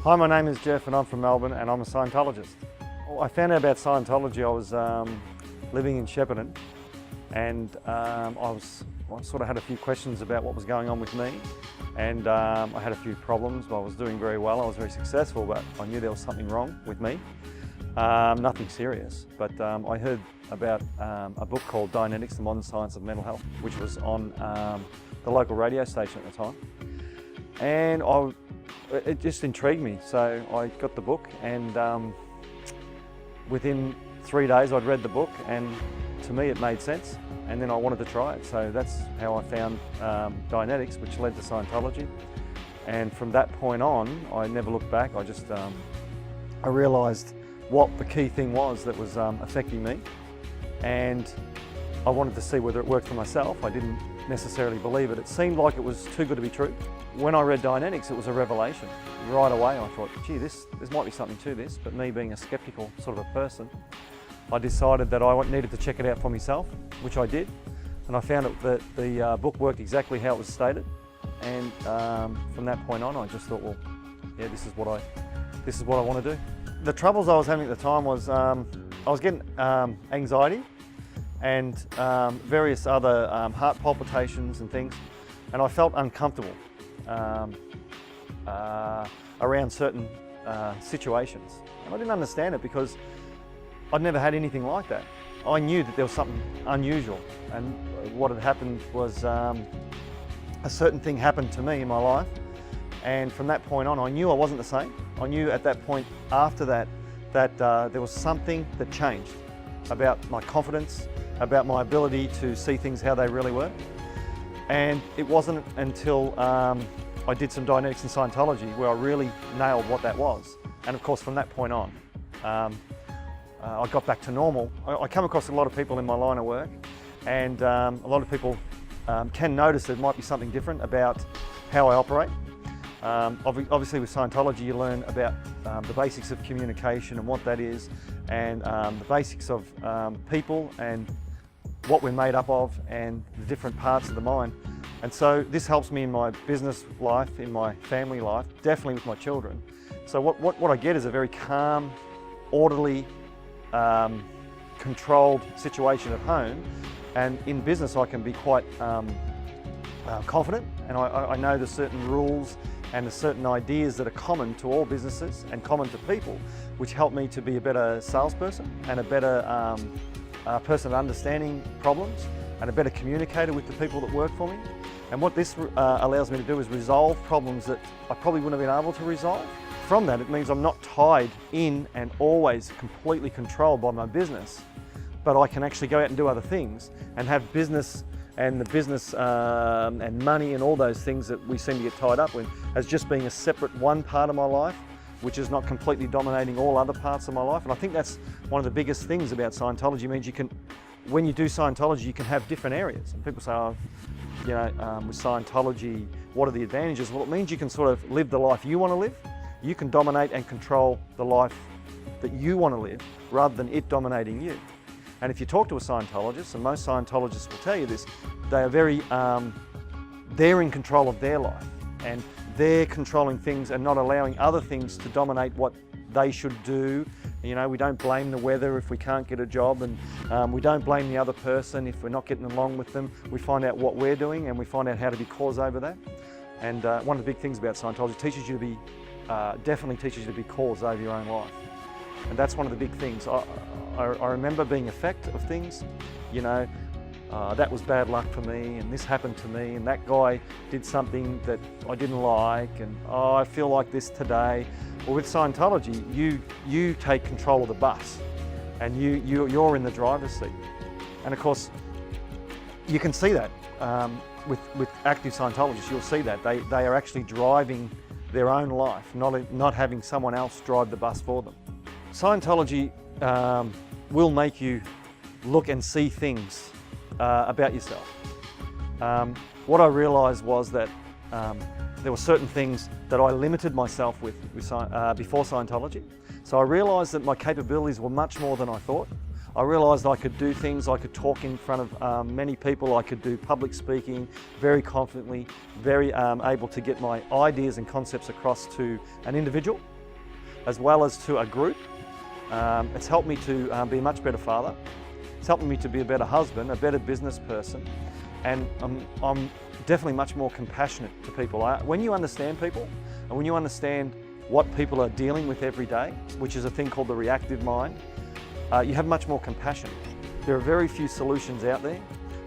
Hi, my name is Jeff and I'm from Melbourne and I'm a Scientologist. I found out about Scientology. I was living in Shepparton and I sort of had a few questions about what was going on with me, and I had a few problems. I was doing very well, I was very successful, but I knew there was something wrong with me. Nothing serious, but I heard about a book called Dianetics, the Modern Science of Mental Health, which was on the local radio station at the time. And it just intrigued me, so I got the book, and within 3 days I'd read the book, and to me it made sense, and then I wanted to try it. So that's how I found Dianetics, which led to Scientology. And from that point on, I never looked back. I realised what the key thing was that was affecting me, and I wanted to see whether it worked for myself. I didn't necessarily believe it. It seemed like it was too good to be true. When I read Dianetics, it was a revelation. Right away I thought, gee, there might be something to this, but me being a skeptical sort of a person, I decided that I needed to check it out for myself, which I did, and I found that the book worked exactly how it was stated, and from that point on I just thought, well, yeah, this is what I want to do. The troubles I was having at the time was I was getting anxiety and various other heart palpitations and things, and I felt uncomfortable around certain situations. And I didn't understand it because I'd never had anything like that. I knew that there was something unusual, and what had happened was a certain thing happened to me in my life, and from that point on I knew I wasn't the same. I knew at that point after that there was something that changed about my confidence, about my ability to see things how they really were. And it wasn't until I did some Dianetics and Scientology where I really nailed what that was. And of course from that point on, I got back to normal. I come across a lot of people in my line of work, and a lot of people can notice there might be something different about how I operate. Obviously with Scientology you learn about the basics of communication and what that is, and the basics of people and what we're made up of and the different parts of the mind. And so this helps me in my business life, in my family life, definitely with my children. So what I get is a very calm, orderly, controlled situation at home, and in business I can be quite confident, and I know the certain rules and the certain ideas that are common to all businesses and common to people, which help me to be a better salesperson and a better person at understanding problems and a better communicator with the people that work for me. And what this allows me to do is resolve problems that I probably wouldn't have been able to resolve. From that, it means I'm not tied in and always completely controlled by my business, but I can actually go out and do other things and have business and the business and money and all those things that we seem to get tied up with as just being a separate one part of my life, which is not completely dominating all other parts of my life. And I think that's one of the biggest things about Scientology. It means you can, when you do Scientology, you can have different areas. And people say, oh, you know, with Scientology, what are the advantages? Well, it means you can sort of live the life you want to live. You can dominate and control the life that you want to live rather than it dominating you. And if you talk to a Scientologist, and most Scientologists will tell you this, they are very, they're in control of their life, and they're controlling things and not allowing other things to dominate what they should do. You know, we don't blame the weather if we can't get a job, and we don't blame the other person if we're not getting along with them. We find out what we're doing and we find out how to be cause over that. And one of the big things about Scientology teaches you to be, definitely teaches you to be cause over your own life. And that's one of the big things. I remember being effect of things, you know, that was bad luck for me, and this happened to me, and that guy did something that I didn't like, and oh, I feel like this today. Well, with Scientology, you take control of the bus, and you're in the driver's seat. And of course, you can see that with active Scientologists. You'll see that they are actually driving their own life, not having someone else drive the bus for them. Scientology will make you look and see things about yourself. What I realised was that there were certain things that I limited myself with before Scientology. So I realised that my capabilities were much more than I thought. I realised I could do things, I could talk in front of many people, I could do public speaking very confidently, very able to get my ideas and concepts across to an individual. as well as to a group. It's helped me to be a much better father. It's helped me to be a better husband, a better business person, and I'm definitely much more compassionate to people. When you understand people, and when you understand what people are dealing with every day, which is a thing called the reactive mind, you have much more compassion. There are very few solutions out there.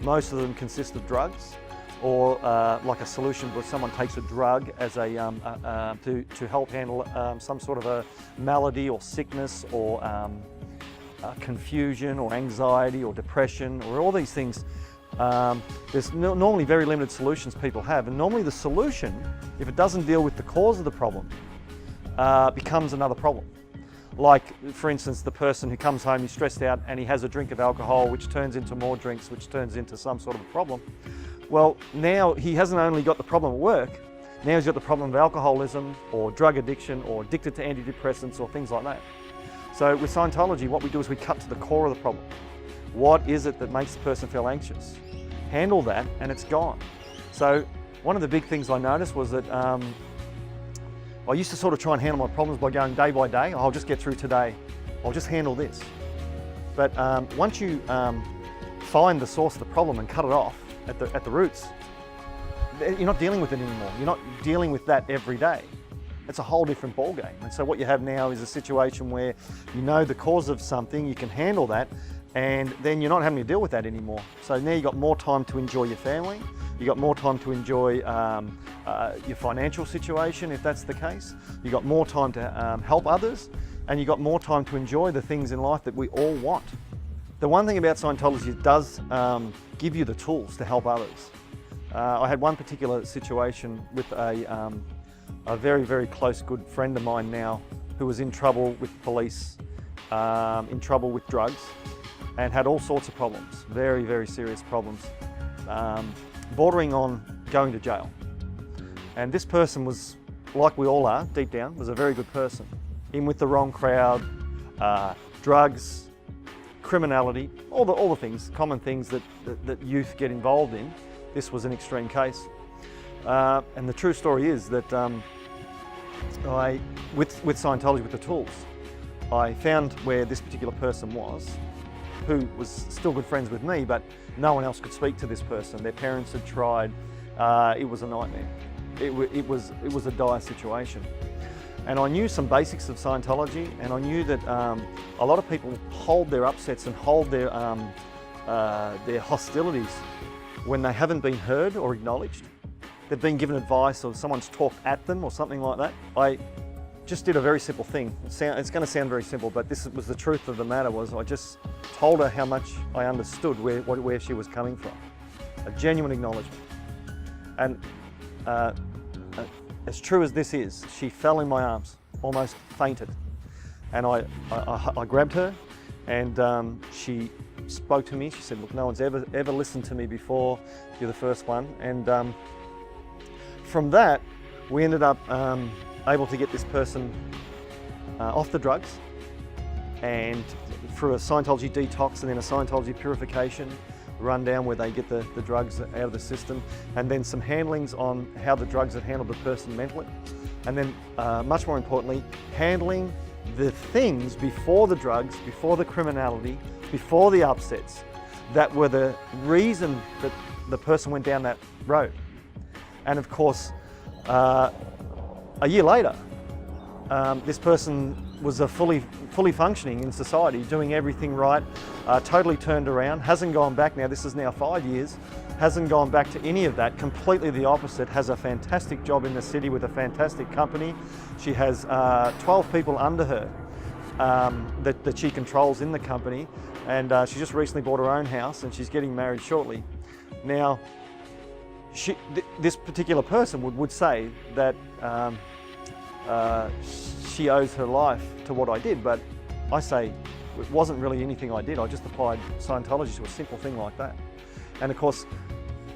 Most of them consist of drugs, or like a solution where someone takes a drug as to help handle some sort of a malady or sickness or confusion or anxiety or depression or all these things. There's normally very limited solutions people have, and normally the solution, if it doesn't deal with the cause of the problem, becomes another problem. Like, for instance, the person who comes home, he's stressed out and he has a drink of alcohol, which turns into more drinks, which turns into some sort of a problem. Well, now he hasn't only got the problem at work, now he's got the problem of alcoholism or drug addiction or addicted to antidepressants or things like that. So with Scientology, what we do is we cut to the core of the problem. What is it that makes the person feel anxious? Handle that and it's gone. So one of the big things I noticed was that I used to sort of try and handle my problems by going day by day. I'll just get through today. I'll just handle this. But once you find the source of the problem and cut it off at the roots, you're not dealing with it anymore. You're not dealing with that every day. It's a whole different ballgame. And so what you have now is a situation where you know the cause of something, you can handle that, and then you're not having to deal with that anymore. So now you've got more time to enjoy your family, you've got more time to enjoy your financial situation, if that's the case. You've got more time to help others, and you've got more time to enjoy the things in life that we all want. The one thing about Scientology, it does give you the tools to help others. I had one particular situation with a very, very close good friend of mine now who was in trouble with police, in trouble with drugs, and had all sorts of problems, very, very serious problems, bordering on going to jail. And this person was, like we all are, deep down, was a very good person. In with the wrong crowd, drugs, criminality, all the things, common things that youth get involved in. This was an extreme case. And the true story is that with Scientology, with the tools, I found where this particular person was, who was still good friends with me, but no one else could speak to this person. Their parents had tried. It was a nightmare. It was a dire situation. And I knew some basics of Scientology, and I knew that a lot of people hold their upsets and hold their hostilities when they haven't been heard or acknowledged. They've been given advice or someone's talked at them or something like that. I just did a very simple thing. It's going to sound very simple, but this was the truth of the matter. Was I just told her how much I understood where she was coming from. A genuine acknowledgement. And as true as this is, she fell in my arms, almost fainted. And I grabbed her, and she spoke to me. She said, "Look, no one's ever listened to me before. You're the first one." And from that, we ended up able to get this person off the drugs, and through a Scientology detox and then a Scientology purification rundown where they get the drugs out of the system, and then some handlings on how the drugs had handled the person mentally, and then much more importantly, handling the things before the drugs, before the criminality, before the upsets that were the reason that the person went down that road. And of course, a year later, this person was fully functioning in society, doing everything right, totally turned around, hasn't gone back now. This is now 5 years, hasn't gone back to any of that, completely the opposite, has a fantastic job in the city with a fantastic company. She has 12 people under her that she controls in the company, and she just recently bought her own house and she's getting married shortly. Now, this particular person would say that she owes her life to what I did, but I say it wasn't really anything I did. I just applied Scientology to a simple thing like that. And of course,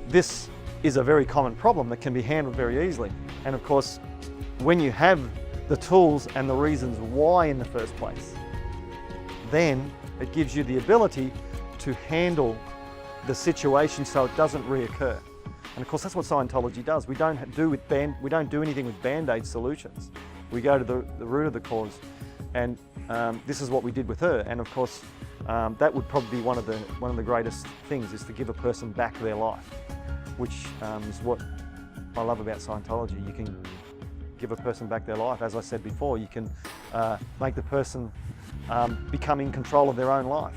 this is a very common problem that can be handled very easily. And of course, when you have the tools and the reasons why in the first place, then it gives you the ability to handle the situation so it doesn't reoccur. And of course, that's what Scientology does. We don't do anything with band-aid solutions. We go to the root of the cause. And this is what we did with her. And of course, that would probably be one of the greatest things, is to give a person back their life, which is what I love about Scientology. You can give a person back their life. As I said before, you can make the person become in control of their own life.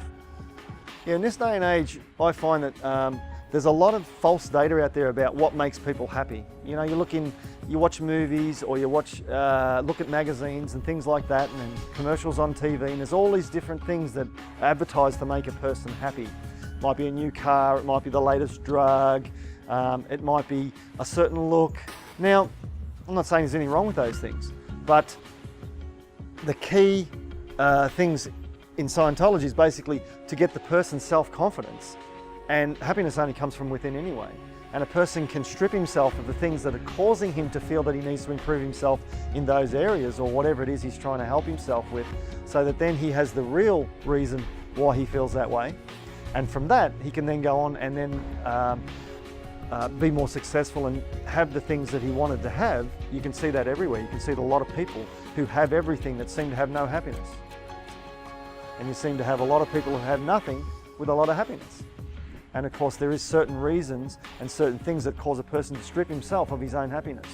Yeah, in this day and age, I find that there's a lot of false data out there about what makes people happy. You know, you watch movies, or you watch, look at magazines and things like that, and commercials on TV, and there's all these different things that advertise to make a person happy. It might be a new car, it might be the latest drug, it might be a certain look. Now, I'm not saying there's anything wrong with those things, but the key things in Scientology is basically to get the person's self-confidence. And happiness only comes from within anyway. And a person can strip himself of the things that are causing him to feel that he needs to improve himself in those areas, or whatever it is he's trying to help himself with, so that then he has the real reason why he feels that way. And from that, he can then go on and then be more successful and have the things that he wanted to have. You can see that everywhere. You can see a lot of people who have everything that seem to have no happiness. And you seem to have a lot of people who have nothing with a lot of happiness. And of course, there is certain reasons and certain things that cause a person to strip himself of his own happiness.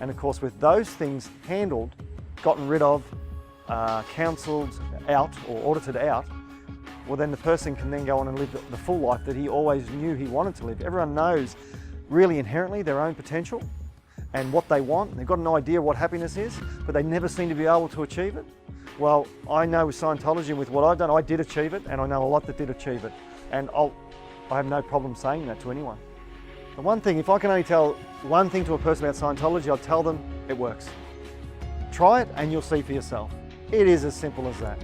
And of course, with those things handled, gotten rid of, counselled out or audited out, well, then the person can then go on and live the full life that he always knew he wanted to live. Everyone knows really inherently their own potential and what they want. They've got an idea what happiness is, but they never seem to be able to achieve it. Well, I know with Scientology and with what I've done, I did achieve it, and I know a lot that did achieve it. And I have no problem saying that to anyone. The one thing, if I can only tell one thing to a person about Scientology, I'll tell them it works. Try it and you'll see for yourself. It is as simple as that.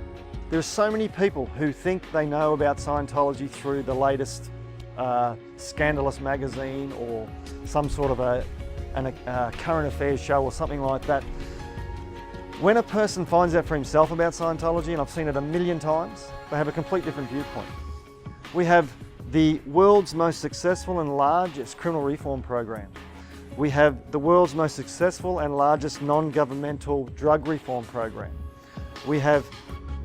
There are so many people who think they know about Scientology through the latest scandalous magazine, or some sort of a current affairs show or something like that. When a person finds out for himself about Scientology, and I've seen it a million times, they have a complete different viewpoint. We have the world's most successful and largest criminal reform program. We have the world's most successful and largest non-governmental drug reform program. We have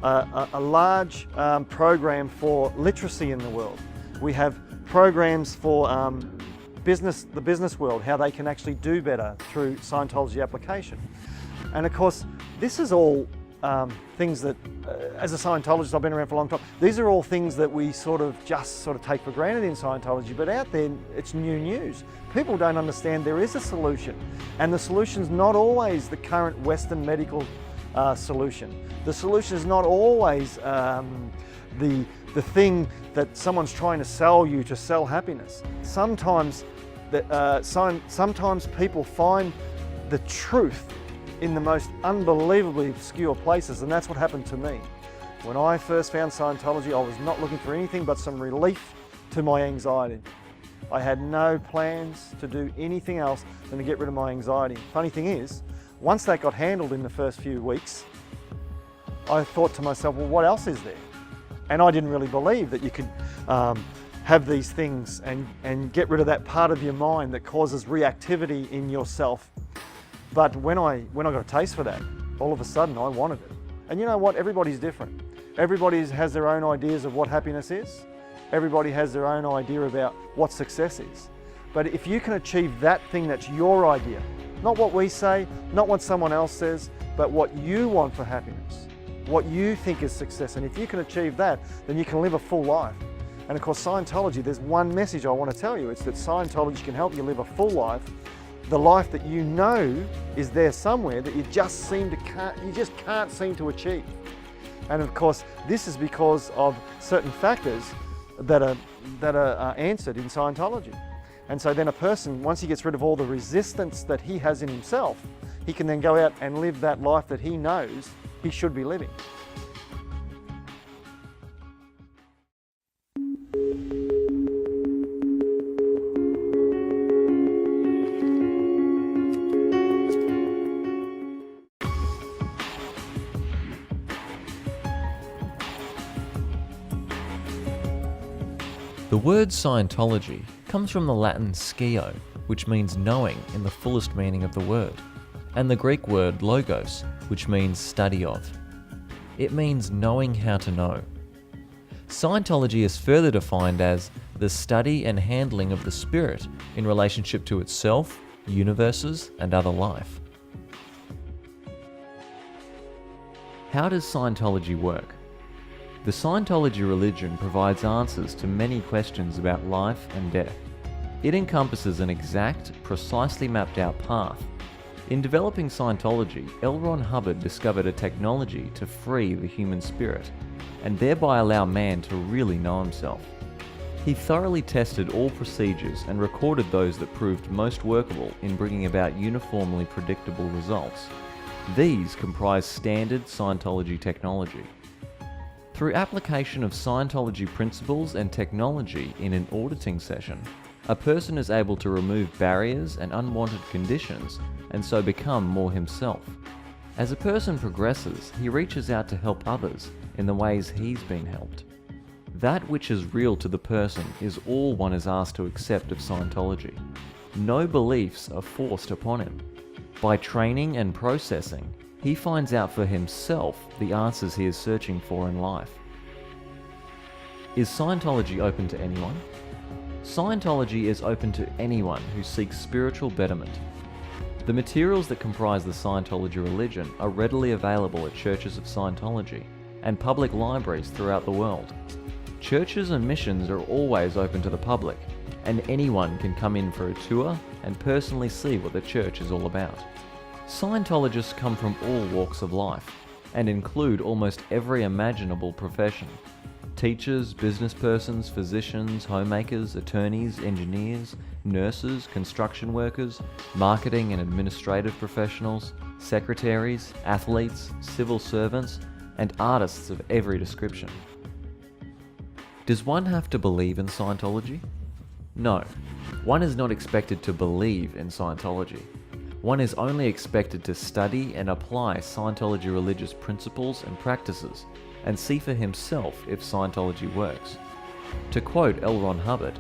a large program for literacy in the world. We have programs for the business world, how they can actually do better through Scientology application. And of course, this is all things that, as a Scientologist, I've been around for a long time, these are all things that we sort of take for granted in Scientology, but out there, it's new news. People don't understand there is a solution, and the solution's not always the current Western medical solution. The solution is not always the thing that someone's trying to sell you to sell happiness. Sometimes people find the truth in the most unbelievably obscure places, and that's what happened to me. When I first found Scientology, I was not looking for anything but some relief to my anxiety. I had no plans to do anything else than to get rid of my anxiety. Funny thing is, once that got handled in the first few weeks, I thought to myself, well, what else is there? And I didn't really believe that you could have these things and get rid of that part of your mind that causes reactivity in yourself. But when I got a taste for that, all of a sudden I wanted it. And you know what? Everybody's different. Everybody has their own ideas of what happiness is. Everybody has their own idea about what success is. But if you can achieve that thing that's your idea, not what we say, not what someone else says, but what you want for happiness, what you think is success, and if you can achieve that, then you can live a full life. And of course, Scientology, there's one message I want to tell you. It's that Scientology can help you live a full life, the life that you know is there somewhere that you just can't seem to achieve. And of course, this is because of certain factors that are answered in Scientology. And so then a person, once he gets rid of all the resistance that he has in himself, he can then go out and live that life that he knows he should be living. The word Scientology comes from the Latin Scio, which means knowing in the fullest meaning of the word. and the Greek word logos, which means study of. It means knowing how to know. Scientology is further defined as the study and handling of the spirit in relationship to itself, universes, and other life. How does Scientology work? The Scientology religion provides answers to many questions about life and death. It encompasses an exact, precisely mapped out path. In developing Scientology, L. Ron Hubbard discovered a technology to free the human spirit, and thereby allow man to really know himself. He thoroughly tested all procedures and recorded those that proved most workable in bringing about uniformly predictable results. These comprise standard Scientology technology. Through application of Scientology principles and technology in an auditing session, a person is able to remove barriers and unwanted conditions and so become more himself. As a person progresses, he reaches out to help others in the ways he's been helped. That which is real to the person is all one is asked to accept of Scientology. No beliefs are forced upon him. By training and processing, he finds out for himself the answers he is searching for in life. Is Scientology open to anyone? Scientology is open to anyone who seeks spiritual betterment. The materials that comprise the Scientology religion are readily available at churches of Scientology and public libraries throughout the world. Churches and missions are always open to the public, and anyone can come in for a tour and personally see what the church is all about. Scientologists come from all walks of life and include almost every imaginable profession. Teachers, business persons, physicians, homemakers, attorneys, engineers, nurses, construction workers, marketing and administrative professionals, secretaries, athletes, civil servants, and artists of every description. Does one have to believe in Scientology? No, one is not expected to believe in Scientology. One is only expected to study and apply Scientology religious principles and practices and see for himself if Scientology works. To quote L. Ron Hubbard,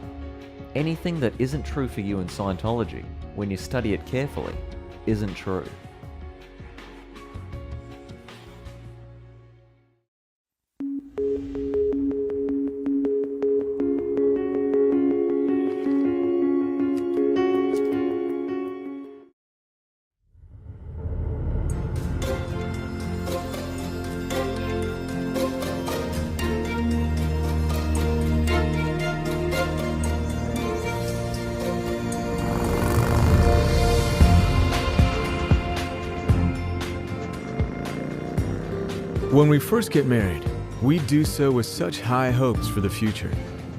"Anything that isn't true for you in Scientology, when you study it carefully, isn't true." When we first get married, we do so with such high hopes for the future.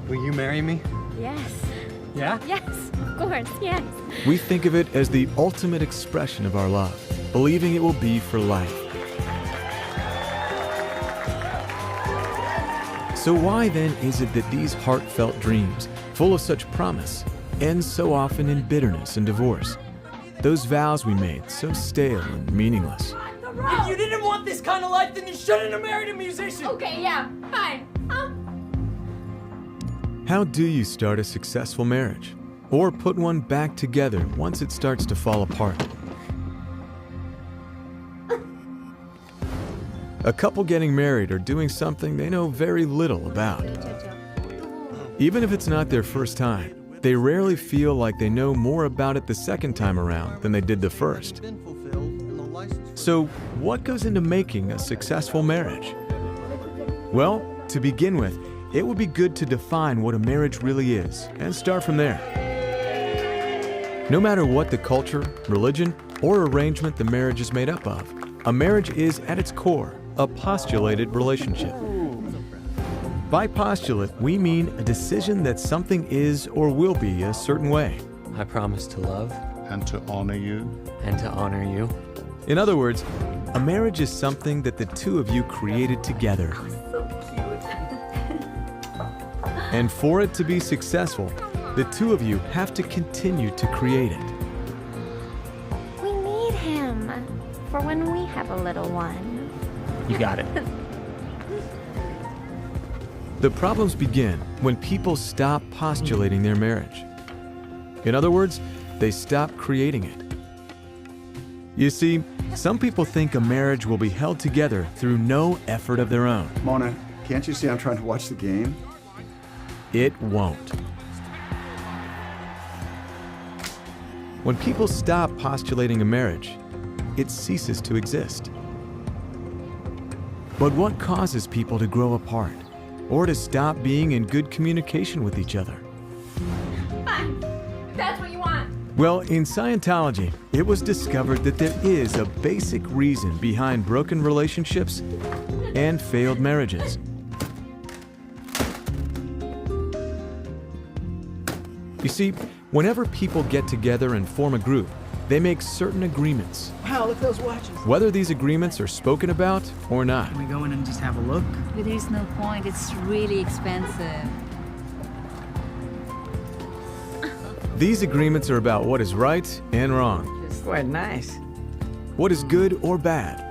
Will you marry me? Yes. Yeah? Yes, of course, yes. We think of it as the ultimate expression of our love, believing it will be for life. So why then is it that these heartfelt dreams, full of such promise, end so often in bitterness and divorce? Those vows we made, so stale and meaningless. If you didn't want this kind of life, then you shouldn't have married a musician. Okay, yeah, fine. How do you start a successful marriage? Or put one back together once it starts to fall apart? A couple getting married or doing something they know very little about. Even if it's not their first time, they rarely feel like they know more about it the second time around than they did the first. So, what goes into making a successful marriage? Well, to begin with, it would be good to define what a marriage really is and start from there. No matter what the culture, religion, or arrangement the marriage is made up of, a marriage is, at its core, a postulated relationship. By postulate, we mean a decision that something is or will be a certain way. I promise to love and to honor you. and to honor you. In other words, a marriage is something that the two of you created together. And for it to be successful, the two of you have to continue to create it. We need him for when we have a little one. You got it. The problems begin when people stop postulating their marriage. In other words, they stop creating it. You see, some people think a marriage will be held together through no effort of their own. Mona, can't you see I'm trying to watch the game? It won't. When people stop postulating a marriage, it ceases to exist. But what causes people to grow apart or to stop being in good communication with each other? Fine. That's what you want. Well, in Scientology, it was discovered that there is a basic reason behind broken relationships and failed marriages. You see, whenever people get together and form a group, they make certain agreements. Wow, look at those watches. Whether these agreements are spoken about or not. Can we go in and just have a look? But there's no point, it's really expensive. These agreements are about what is right and wrong, Quite nice. what is good or bad,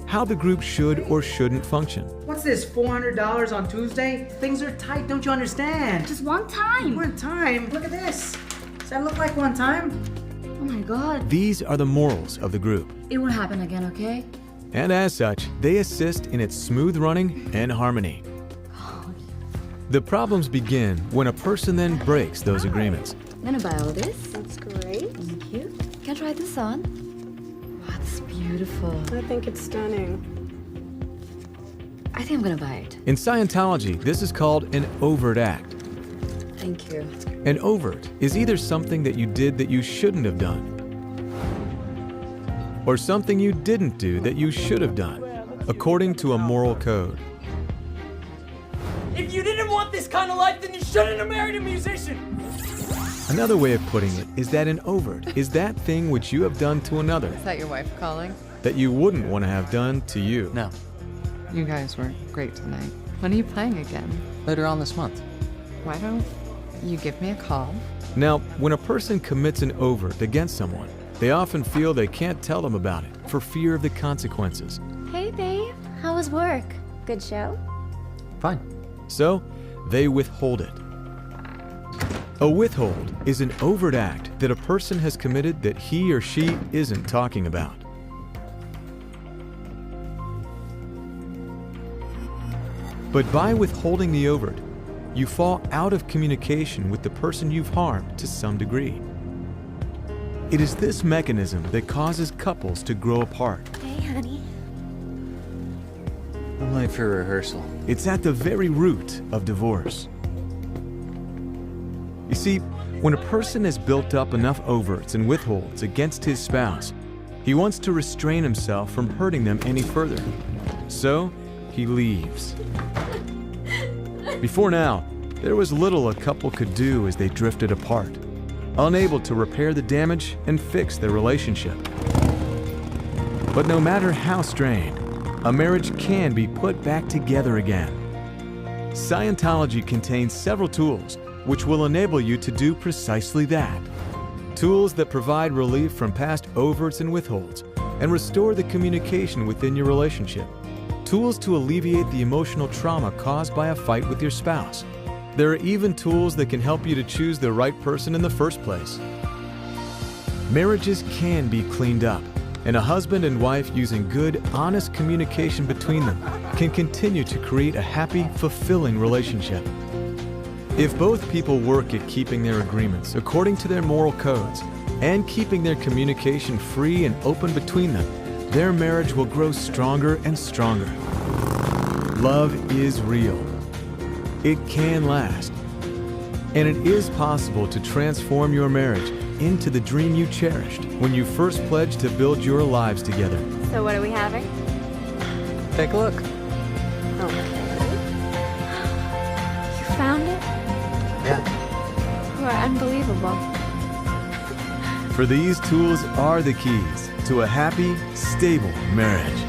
how the group should or shouldn't function. What's this, $400 on Tuesday? Things are tight, don't you understand? Just one time. One time? Look at this. Does that look like one time? Oh my god. These are the morals of the group, It won't happen again, okay? and as such, they assist in its smooth running and harmony. The problems begin when a person then breaks those agreements. I'm gonna buy all this. That's great. Thank you. Can I try this on? Wow, it's beautiful. I think it's stunning. I think I'm gonna buy it. In Scientology, this is called an overt act. Thank you. An overt is either something that you did that you shouldn't have done, or something you didn't do that you should have done, according to a moral code. If you didn't want this kind of life, then you shouldn't have married a musician. Another way of putting it is that an overt is that thing which you have done to another Is that your wife calling? that you wouldn't want to have done to you. No, You guys were great tonight. When are you playing again? later on this month. Why don't you give me a call? Now, when a person commits an overt against someone, they often feel they can't tell them about it for fear of the consequences. Hey, babe. How was work? Good show? Fine. So, they withhold it. A withhold is an overt act that a person has committed that he or she isn't talking about. But by withholding the overt, you fall out of communication with the person you've harmed to some degree. It is this mechanism that causes couples to grow apart. Hey, honey. I'm late for rehearsal. It's at the very root of divorce. You see, when a person has built up enough overts and withholds against his spouse, he wants to restrain himself from hurting them any further. So, he leaves. Before now, there was little a couple could do as they drifted apart, unable to repair the damage and fix their relationship. But no matter how strained, a marriage can be put back together again. Scientology contains several tools which will enable you to do precisely that. Tools that provide relief from past overts and withholds and restore the communication within your relationship. Tools to alleviate the emotional trauma caused by a fight with your spouse. There are even tools that can help you to choose the right person in the first place. Marriages can be cleaned up, and a husband and wife using good, honest communication between them can continue to create a happy, fulfilling relationship. If both people work at keeping their agreements according to their moral codes and keeping their communication free and open between them, their marriage will grow stronger and stronger. Love is real. It can last. And it is possible to transform your marriage into the dream you cherished when you first pledged to build your lives together. So what are we having? Take a look. Okay. You found it? Yeah. You are unbelievable. For these tools are the keys to a happy, stable marriage.